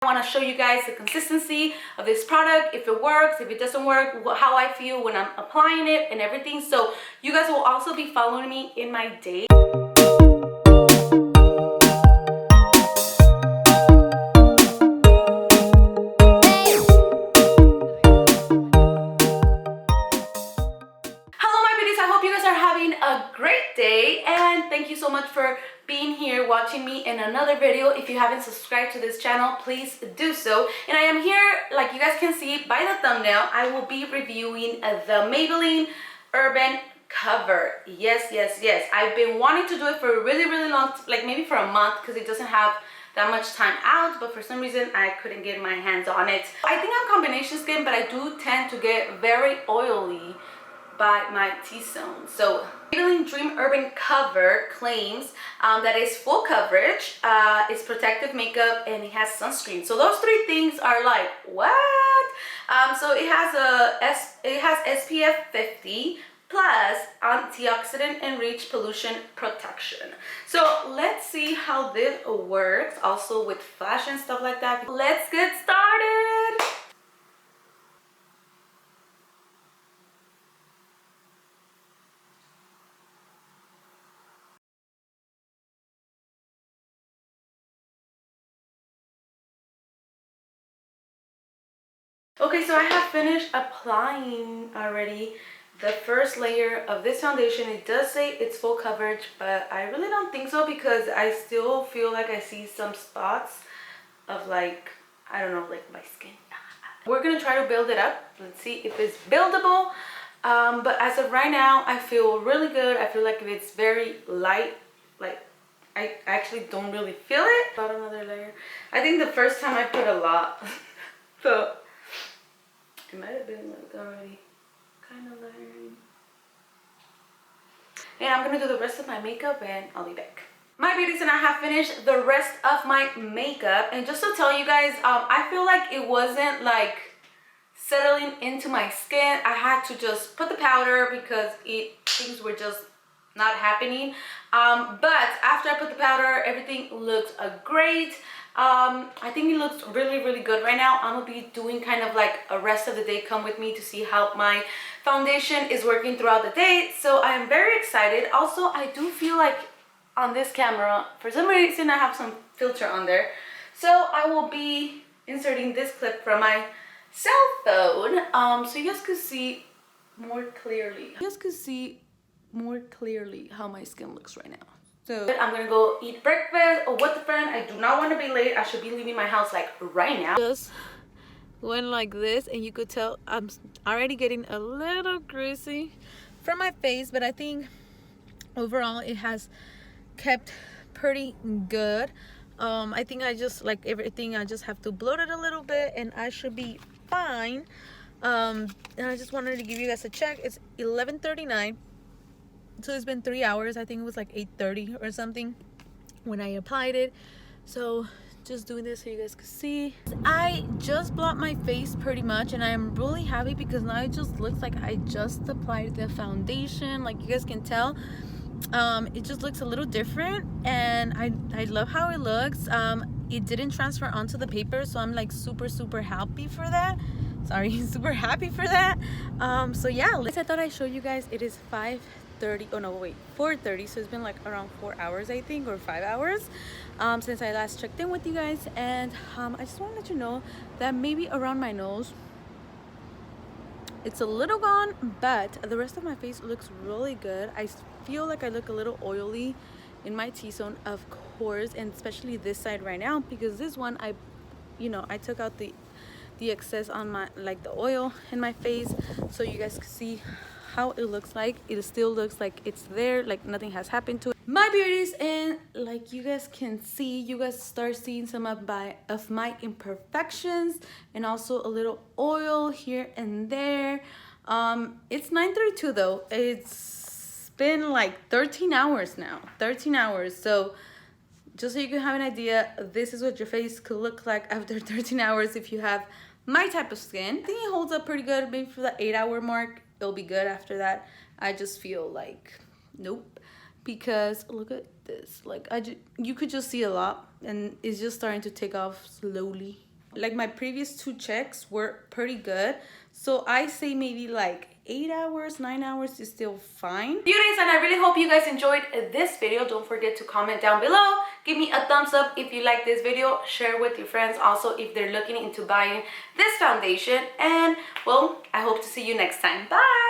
I want to show you guys the consistency of this product, if it works, if it doesn't work, how I feel when I'm applying it and everything. So you guys will also be following me in my day. Hello my beauties, I hope you guys are having a great day, and thank you so much for being here watching me in another video. If you haven't subscribed to this channel, please do so. And I am here, like you guys can see by the thumbnail, I will be reviewing the Maybelline Urban Cover. Yes. I've been wanting to do it for a really long, like maybe for a month, because it doesn't have that much time out, but for some reason I couldn't get my hands on it. I think I'm combination skin, but I do tend to get very oily by my T-zone. So Maybelline Dream Urban Cover claims that it's full coverage, it's protective makeup, and it has sunscreen. So those three things are like, what? So it has SPF 50 plus antioxidant enriched pollution protection. So let's see how this works, also with flash and stuff like that. Let's get started. Okay, so I have finished applying already the first layer of this foundation. It does say it's full coverage, but I really don't think so, because I still feel like I see some spots of, like, I don't know, like my skin. We're gonna try to build it up. Let's see if it's buildable. But as of right now, I feel really good. I feel like it's very light. Like, I actually don't really feel it. About another layer. I think the first time I put a lot. So it might have been like already kind of layering. And I'm gonna do the rest of my makeup and I'll be back. My beauties, and I have finished the rest of my makeup. And just to tell you guys, I feel like it wasn't like settling into my skin. I had to just put the powder because things were just not happening. But after I put the powder, everything looked great. I think it looks really good right now. I'm gonna be doing kind of like a rest of the day. Come with me to see how my foundation is working throughout the day. So I am very excited. Also, I do feel like on this camera, for some reason, I have some filter on there. So I will be inserting this clip from my cell phone, so you guys could see more clearly. How my skin looks right now. So I'm gonna go eat breakfast with a friend. I do not want to be late. I should be leaving my house like right now. Just went like this, and you could tell I'm already getting a little greasy from my face, but I think overall it has kept pretty good. I think I just, like everything, I just have to bloat it a little bit and I should be fine. And I just wanted to give you guys a check. It's 11:39. So it's been 3 hours. I think it was like 8:30 or something when I applied it. So just doing this so you guys can see. I just blocked my face pretty much, and I am really happy because now it just looks like I just applied the foundation. Like you guys can tell, it just looks a little different, and I love how it looks. It didn't transfer onto the paper, so I'm like super happy for that. Sorry, super happy for that. So yeah, I thought I'd show you guys. It is 5:30. Oh no, wait, 4:30. So it's been like around 4 hours, I think, or 5 hours since I last checked in with you guys. And I just want to let you know that maybe around my nose it's a little gone, but the rest of my face looks really good. I feel like I look a little oily in my T-zone, of course, and especially this side right now, because this one I took out the excess on my, like the oil in my face, so you guys can see how it looks like. It still looks like it's there, like nothing has happened to it, my beauties. And like you guys can see, you guys start seeing some of my imperfections, and also a little oil here and there. It's 9:32 though. It's been like 13 hours now, 13 hours. So just so you can have an idea, this is what your face could look like after 13 hours if you have my type of skin. I think it holds up pretty good. Maybe for the 8-hour mark it'll be good. After that I just feel like nope, because look at this. Like you could just see a lot, and it's just starting to take off slowly. Like my previous 2 checks were pretty good. So I say maybe like 8 hours, 9 hours is still fine. Beauties, and I really hope you guys enjoyed this video. Don't forget to comment down below. Give me a thumbs up if you like this video. Share with your friends also if they're looking into buying this foundation. And well, I hope to see you next time. Bye!